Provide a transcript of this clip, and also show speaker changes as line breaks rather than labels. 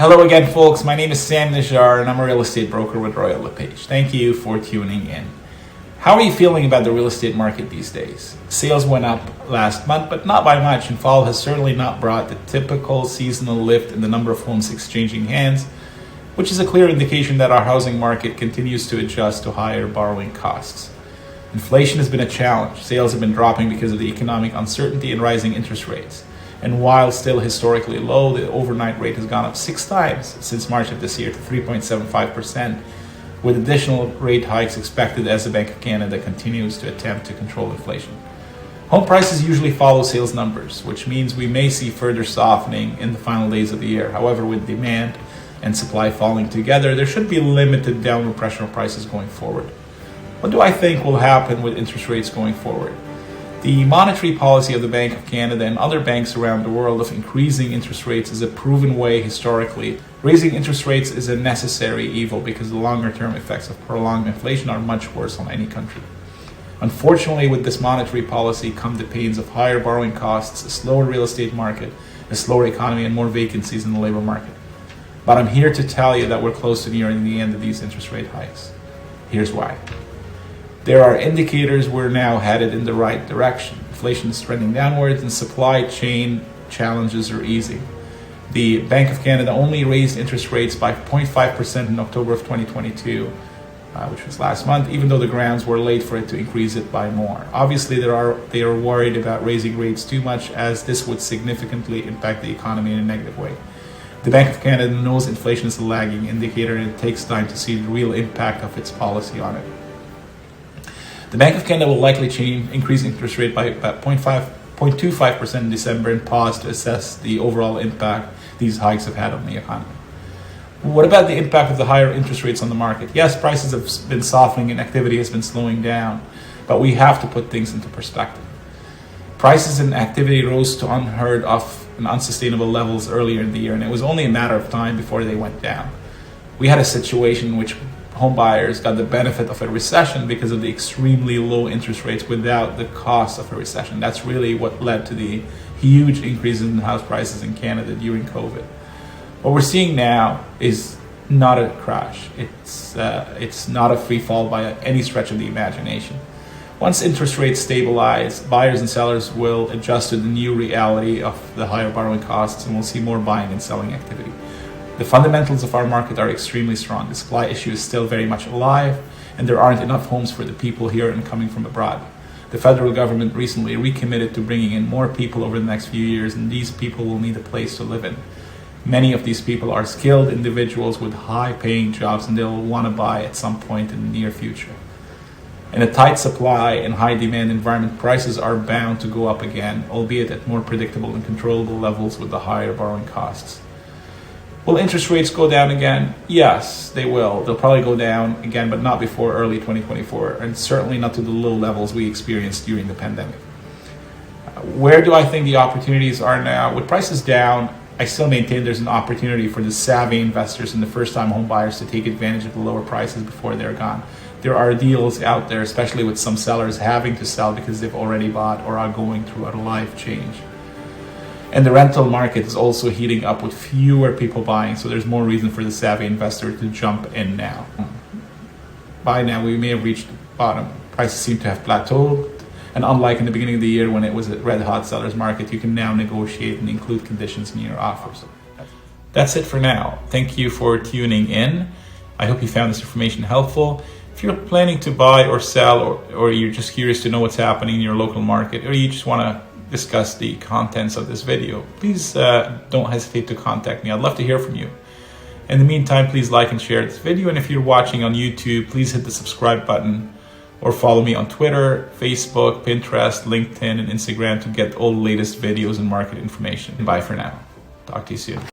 Hello again, folks. My name is Sam Najjar, and I'm a real estate broker with Royal LePage. Thank you for tuning in. How are you feeling about the real estate market these days? Sales went up last month, but not by much, and fall has certainly not brought the typical seasonal lift in the number of homes exchanging hands, which is a clear indication that our housing market continues to adjust to higher borrowing costs. Inflation has been a challenge. Sales have been dropping because of the economic uncertainty and rising interest rates. And while still historically low, the overnight rate has gone up 6 times since March of this year to 3.75%, with additional rate hikes expected as the Bank of Canada continues to attempt to control inflation. Home prices usually follow sales numbers, which means we may see further softening in the final days of the year. However, with demand and supply falling together, there should be limited downward pressure on prices going forward. What do I think will happen with interest rates going forward? The monetary policy of the Bank of Canada and other banks around the world of increasing interest rates is a proven way historically. Raising interest rates is a necessary evil because the longer-term effects of prolonged inflation are much worse on any country. Unfortunately, with this monetary policy come the pains of higher borrowing costs, a slower real estate market, a slower economy, and more vacancies in the labor market. But I'm here to tell you that we're close to nearing the end of these interest rate hikes. Here's why. There are indicators we're now headed in the right direction. Inflation is trending downwards and supply chain challenges are easing. The Bank of Canada only raised interest rates by 0.5% in October of 2022, which was last month, even though the grounds were laid for it to increase it by more. Obviously, they are worried about raising rates too much, as this would significantly impact the economy in a negative way. The Bank of Canada knows inflation is a lagging indicator and it takes time to see the real impact of its policy on it. The Bank of Canada will likely increase interest rate by about 0.25% in December and pause to assess the overall impact these hikes have had on the economy. What about the impact of the higher interest rates on the market? Yes, prices have been softening and activity has been slowing down, but we have to put things into perspective. Prices and activity rose to unheard of and unsustainable levels earlier in the year, and it was only a matter of time before they went down. We had a situation in which home buyers got the benefit of a recession because of the extremely low interest rates without the cost of a recession. That's really what led to the huge increases in house prices in Canada during COVID. What we're seeing now is not a crash. It's not a free fall by any stretch of the imagination. Once interest rates stabilize, buyers and sellers will adjust to the new reality of the higher borrowing costs, and we'll see more buying and selling activity. The fundamentals of our market are extremely strong. The supply issue is still very much alive, and there aren't enough homes for the people here and coming from abroad. The federal government recently recommitted to bringing in more people over the next few years, and these people will need a place to live in. Many of these people are skilled individuals with high-paying jobs, and they'll want to buy at some point in the near future. In a tight supply and high-demand environment, prices are bound to go up again, albeit at more predictable and controllable levels with the higher borrowing costs. Will interest rates go down again? Yes, they will. They'll probably go down again, but not before early 2024, and certainly not to the low levels we experienced during the pandemic. Where do I think the opportunities are now? With prices down, I still maintain there's an opportunity for the savvy investors and the first-time home buyers to take advantage of the lower prices before they're gone. There are deals out there, especially with some sellers having to sell because they've already bought or are going through a life change. And the rental market is also heating up with fewer people buying, so there's more reason for the savvy investor to jump in now. By now, we may have reached the bottom. Prices seem to have plateaued, and unlike in the beginning of the year when it was a red-hot seller's market, you can now negotiate and include conditions in your offers. That's it for now. Thank you for tuning in. I hope you found this information helpful. If you're planning to buy or sell, or you're just curious to know what's happening in your local market, or you just want to discuss the contents of this video, please don't hesitate to contact me. I'd love to hear from you. In the meantime, please like and share this video, and if you're watching on YouTube, please hit the subscribe button or follow me on Twitter, Facebook, Pinterest, LinkedIn, and Instagram to get all the latest videos and market information. Bye for now. Talk to you soon.